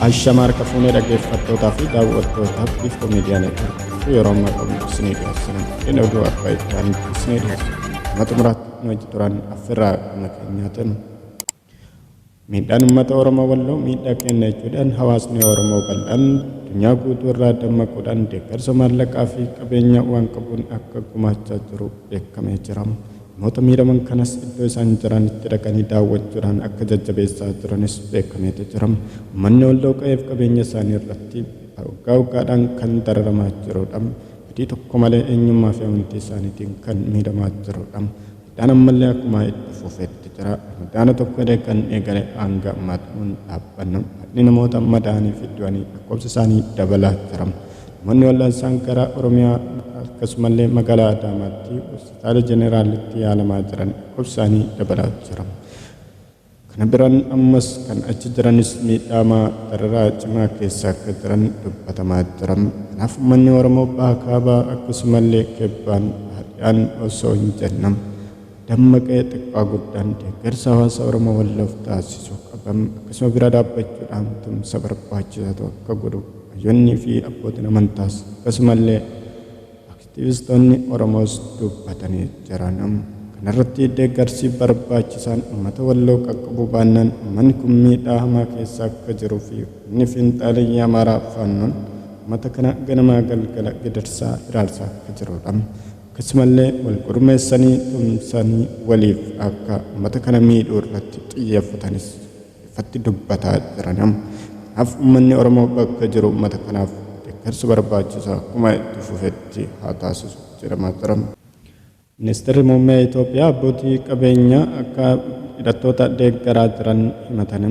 Ashamar kafuunee dhaggeeffattootaa fi daawwattootaaf bifa komeediyaan yeroo ammaa qabu isinii dhiyeessina. Inni oduu akka itti isinii dhiyeessina. Mata muraatti nu hojii turan affirraa qonna keenyaatiin. Miidhaan uummata Oromoo Walloo miidhaa kenna jechuudhaan hawaasni Oromoo bal'aan addunyaa guutuu irraa dammaquudhaan deeggarsa maallaqaa fi qabeenya waan qabuun akka gumaachaa jiru beekamee jira. Namoota miidhaman kanas iddoo isaan jiranitti dhaqanii daawwachuudhaan akka jajjabeessaa jiranis beekamee jira. Uummanni Walloo qe'eef qabeenya isaanii irratti waggaa waggaadhaan kan dararamaa jirudha. Badii tokko malee eenyummaa fi amantii isaaniitiin kan miidhamaa jirudha. Midhaan ammallee akkuma itti fufeetti jira. Midhaan tokko kan eegale hanga ammaatuun dhaabbanna. Badni namoota madaanii fi du'anii lakkoofsa isaanii dabalaa jira. Namoonni wal'aansaan gara Oromiyaa akkasumallee magaalaa Adaamaatti hospitaala Jeneraalitti yaalamaa jiran lakkoofsi isaanii dabalaa jira. Kana biraan ammas kan achi jiranis miidhamaa dararaa cimaa keessa akka jiran dubbatamaa jira. Kanaaf uummanni Oromoo baha kaabaa akkasumallee kibbaan baadiyyaa osoo hin jennam dammaqee xiqqaa guddaan deeggarsa hawaasa Oromoo Walloof taasisuu qaban akkasuma bira dhaabbachuudhaan tumsa barbaachisaa akka godhu hayyoonnii fi abbootiin amantaas akkasumallee aktiivistoonni Oromoos dubbatanii jiran. Kanarratti deeggarsi barbaachisaan uummata Walloo qaqqabuu baannaan uummanni kun miidhaa hamaa keessa akka jiruu fi inni fiinxaaliyyaa Amaaraa faannoon uummata kana ganamaa galgala gidirsaa ilaalsaa akka jirudha. Akkasumallee wal gurmeessanii tumsanii waliif akka uummata kana miidhuu irratti xiyyeeffatanis ifatti dubbataa jiran. Kanaaf uummanni Oromoo bakka jiru uummata kanaaf deeggarsa barbaachisaa akkuma itti fufetti haa taasisu jedhamaa jira. Ministeerri muummee Itoophiyaa abbootii qabeenyaa akka hidhattoota deeggaraa jiran himatan.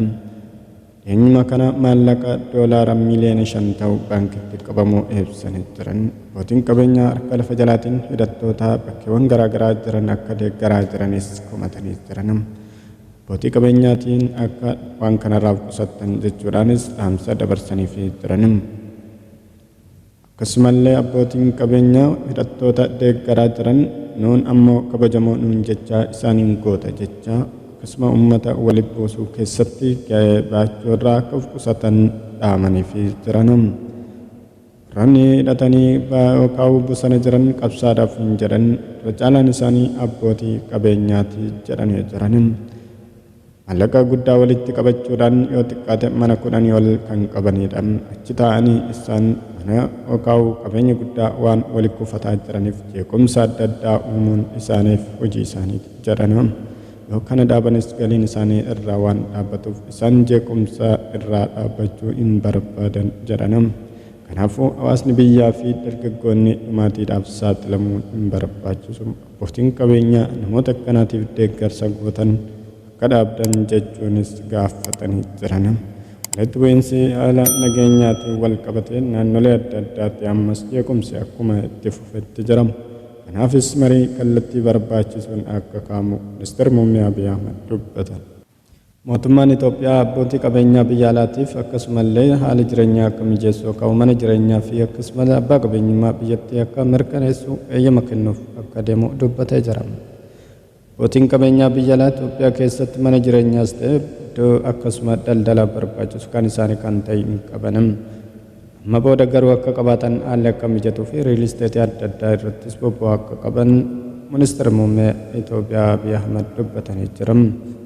Eenyuma kana maallaqa doolaara miliyoona 5 ta'u baankitti qabamuu ibsanii jiran. Abbootiin qabeenyaa harka lafa jalaatiin hidhattoota bakkeewwan garaagaraa jiran akka deeggaraa jiranis komatanii jiran. Abbootii qabeenyaatiin akka waan kanarraaf qusattan jechuudhaanis dhaamsa dabarsanii jiran. Akkasumallee abbootiin qabeenyaa hidhattoota deeggaraa jiran nuun ammoo kabajamoo nuun jechaa isaaniin goota jechaa akkasuma uummata walitti buusuu keessatti ga'ee baachuu irraa akka of qusatan dhaamanii jiran. Warreen hidhatanii kaa'uu bosona jiran qabsaadhaaf hin jedhan caalaan isaanii abbootii qabeenyaati jedhanii jiran. Maallaqa guddaa walitti qabachuudhaan yoo xiqqaate mana 10 ol kan qabanidha. Achi taa'anii isaan mana kaa'uu qabeenya guddaa waan walitti kuufataa jiraniif jeequmsa adda addaa uumuun isaaniif hojii isaaniiti jedhan. Yoo kana dhaabanis galiin isaanii irraa waan dhaabbatuuf isaan jeequmsa irraa dhaabbachuu hin barbaadan jedhan. Kanaafuu hawaasni biyyaa fi dargaggoonni dhumaatiidhaaf saaxilamuu hin barbaachisu. Abbootiin qabeenyaa namoota akkanaatiif deeggarsa gootan akka dhaabdan jechuunis gaafatanii jiran. Walitti bu'iinsi haala nageenyaatiin wal qabatee naannolee adda addaatti ammas jeequmsi akkuma itti fufetti jira. Kanaafis marii kallattii barbaachisuun akka kaamu ministeerri muummee Abiy Ahmed dubbatan. Mootummaan Itoophiyaa abbootii qabeenyaa biyya alaatiif akkasumallee haala jireenyaa akka mijeessuu qabu mana jireenyaa fi akkasumallee abbaa qabeenyummaa biyyattii akka mirkaneessu eeyyama kennuuf akka deemu dubbatee jira. Abbootiin qabeenyaa biyya alaa Itoophiyaa keessatti mana jireenyaas ta'e iddoo akkasuma daldala barbaachisu kan isaanii kan ta'e hin qaban. Amma booda garuu akka qabaatan haalli akka mijatuu fi riil isteetii adda addaa irrattis bobba'uu akka qaban ministeerri muummee Itoophiyaa Abiy Ahmed dubbatanii jiru.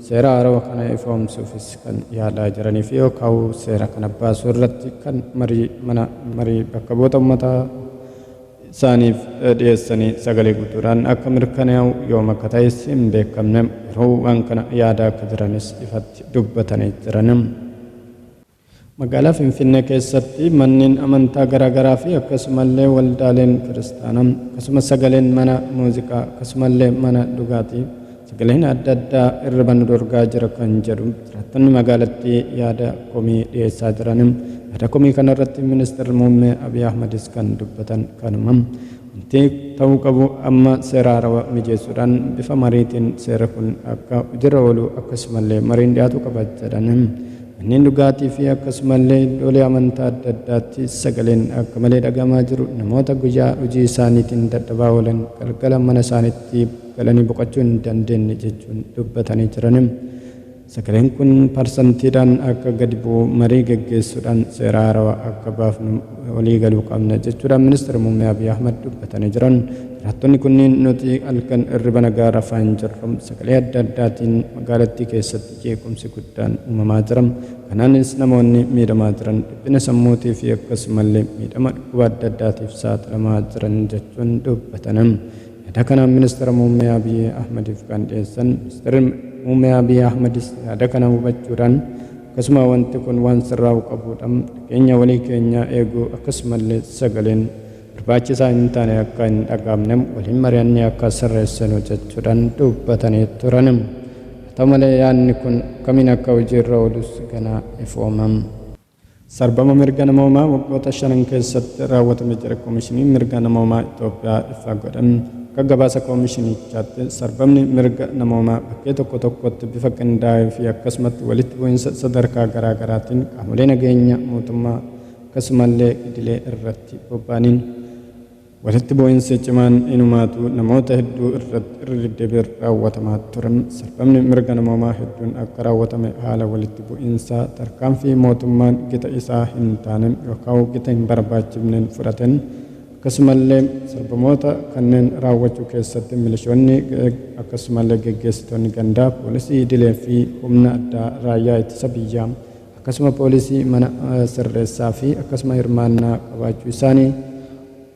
Seera haaraa kana ifoomsuufis kan yaalaa jiranii fi yookaan seera kana baasuu irratti kan marii bakka bu'oota uummataa isaaniif dhiyeessanii sagalee guutuudhaan akka mirkanaa'u yoom akka ta'es hin beekamne yeroo waan kana yaadaa akka jiranis ifatti dubbatanii jiran. Magaalaa Finfinnee keessatti manneen amantaa garaagaraa fi akkasumallee waldaaleen kiristaanaa akkasumas sagaleen mana muuziqaa akkasumallee mana dhugaatii sagaleen adda addaa irra dorgaa jira kan jedhu jiraattonni magaalattii yaada komii dhiyeessaa jiran. Yaada komii kanarratti ministeerri muummee Abiy Ahmedis kan dubbatan kanuma. Wanti ta'uu qabu amma seera haaraa mijeessuudhaan bifa mariitiin seera kun akka hojiirra oolu akkasumallee mariin dhiyaatu qaba jedhan. Manneen dhugaatii fi akkasumallee iddoolee amantaa adda addaatti sagaleen akka malee dhagamaa jiru. Namoota guyyaa hojii isaaniitiin dadhabaa oolan galgala mana isaaniitti galanii boqochuu hin dandeenye jechuun dubbatanii jiran. sagaleen kun parsantiidhaan akka gadi bu'u marii geggeessuudhaan seera haarawaa akka baafnu walii galuu qabna jechuudhaan ministeera muummee Abiy Ahmad dubbatanii jiran. Jiraattonni kunniin nuti halkan irriba nagaa rafaa hin jirru sagalee adda addaatiin magaalattii keessatti jeequmsi guddaan uumamaa jira. Kanaanis namoonni miidhamaa jiran dhiphina sammuutii fi akkasumallee miidhama dhukkuba adda addaatiif saaxilamaa jiran jechuun dubbatan. Yaada kanaan ministeera muummee Abiy Ahmadiif kan dhiyeessan ministeerri muummee Abiy Ahmadis yaada kana hubachuudhaan akkasuma wanti kun waan sirraa'uu qabuudhaan nageenya walii keenyaa eeguu akkasumallee sagaleen barbaachisaa hin taane akka hin dhagaamne waliin mari'annee akka sirreessinu jechuudhaan dubbatanii turan. Haa ta'u malee yaadni kun kamiin akka hojiirra oolus ganaa ifoomam. Sarbama mirga namoomaa waggoota 5 keessatti raawwatame jira. Koomishiniin mirga namoomaa Itoophiyaa ifa godhan. Akka gabaasa koomishinichaatti sarbamni mirga namoomaa bakkee tokko tokkotti bifa qindaa'ee fi akkasumatti walitti bu'iinsa sadarkaa garaa garaatiin qaamolee nageenya mootummaa akkasumallee idilee irratti bobba'aniin walitti bu'iinsi cimaan inumaatu namoota hedduu irratti irra deddeebiin raawwatamaa turan. Sarbamni mirga namoomaa hedduun akka raawwatame haala walitti bu'iinsaa tarkaanfii mootummaan gita isaa hin taane yookaan gita hin barbaachifneen fudhatan. Akkasumallee sarbamoota kanneen raawwachuu keessatti milishoonni akkasumallee geggeessitoonni gandaa poolisii idilee fi humna addaa raayyaa ittisa biyyaa akkasuma poolisii mana sirreessaa fi akkasuma hirmaannaa qabaachuu isaanii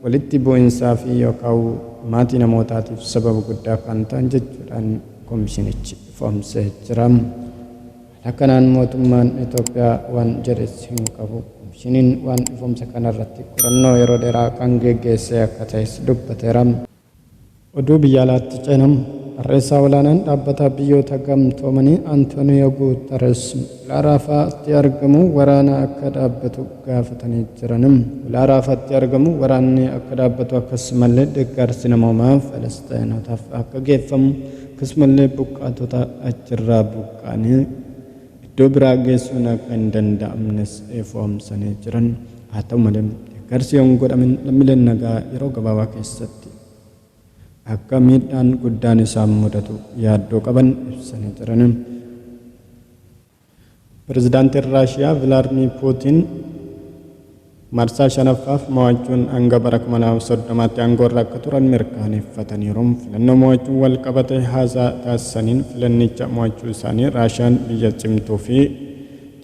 walitti bu'iinsaa fi yookaan maatii namootaatiif sababa guddaa kan ta'an jechuudhaan koomishinichi ifoomsee jira. Akkanaan mootummaan Itoophiyaa waan jedhes hin qabu. Koomishiniin waan ifoomsa kanarratti qorannoo yeroo dheeraa kan geggeesse akka ta'es dubbateera. Oduu biyya alaatti ceenamu barreessaa olaanaan dhaabbata biyyoota gamtoomanii Antooniyoo Guuteres Ulaa-Raafaatti argamu waraana akka dhaabbatu gaafatanii jiran. Ulaa-Raafaatti argamu waraanni akka dhaabbatu akkasumallee deeggarsi namoomaa Falastiinotaaf akka geeffamu akkasumallee buqqaatota achirraa buqqaanii iddoo biraa geessuun akka hin danda'amnes ifoomsanii jiran. Haa ta'u malee deeggarsi hin godhamin lammiileen nagaa yeroo gabaabaa keessatti akka miidhaan guddaan isaan mudatu yaaddoo qaban ibsanii jiran. Pirezidaantiin Raashiyaa Vilaadimiir Puutiin marsaa 5ffaaf mo'achuun hanga bara 2030tti aangoorra akka turan mirkaneeffataniiru. Filannoo mo'achuun wal qabate haasaa taasisaniin filannicha mo'achuu isaanii Raashiyaan biyya cimtuu fi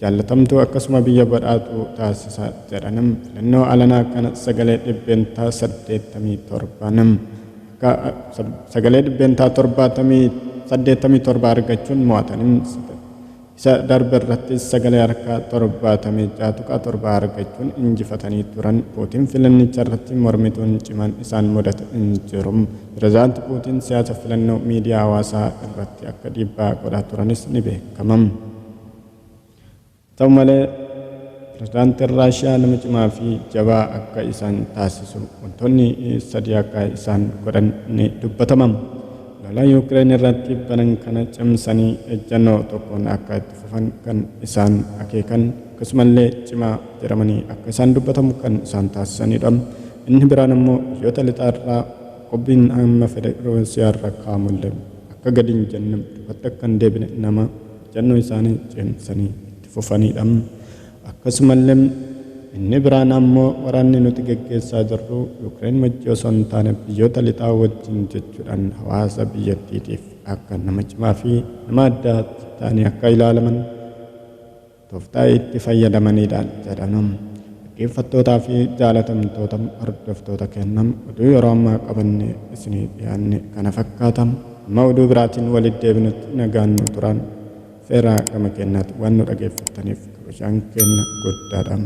jaalatamtuu akkasuma biyya badhaatu taasisa jedhan. Filannoo alanaa kana sagalee dhibbeentaa 87 sagalee dhibbeentaa 87 argachuun mo'atanii isa darbe irratti sagalee harkaa 76.7 argachuun injifatanii turan. Puutiin filannicha irratti mormituun cimaan isaan mudate hin jiru. Pirezidaanti Puutiin siyaasa filannoo miidiyaa hawaasaa irratti akka dhiibbaa godhaa turanis ni beekama. Ta'u malee pirezidaantiin Raashiyaa nama cimaa fi jabaa akka isaan taasisu wantoonni sadii akka isaan godhan ni dubbatama. Lolaa Yuukireen irratti banan kana cimsanii ejjennoo tokkoon akka itti fufan kan isaan akeekan akkasumallee cimaa jedhamanii akka isaan dubbatamu kan isaan taasisanidha. Inni biraan immoo biyyoota lixaarraa qobbiin hamma fedhe Roosiyaarra kaa'amullee akka gadi hin jenne dubbatti akka hin deebine nama ejjennoo isaanii cimsanii itti fufanidha. Akkasumallee inni biraan ammoo waraanni nuti geggeessaa jirru Yuukireen wajjin osoo hin taane biyyoota lixaa wajjin jechuudhaan hawaasa biyyattiitiif akka nama cimaa fi nama addaa ta'anii akka ilaalaman tooftaa itti fayyadamanidha jedhama. Dhaggeeffattootaa fi jaalatamtoota hordoftoota kennam oduu yeroo ammaa qabanne isinii dhiyaanne kana fakkaata. Amma oduu biraatiin walitti deebinutti nagaan nu turan feeraa gama kennaatti waan nu dhaggeeffattaniif kabajaan kenna guddaadha.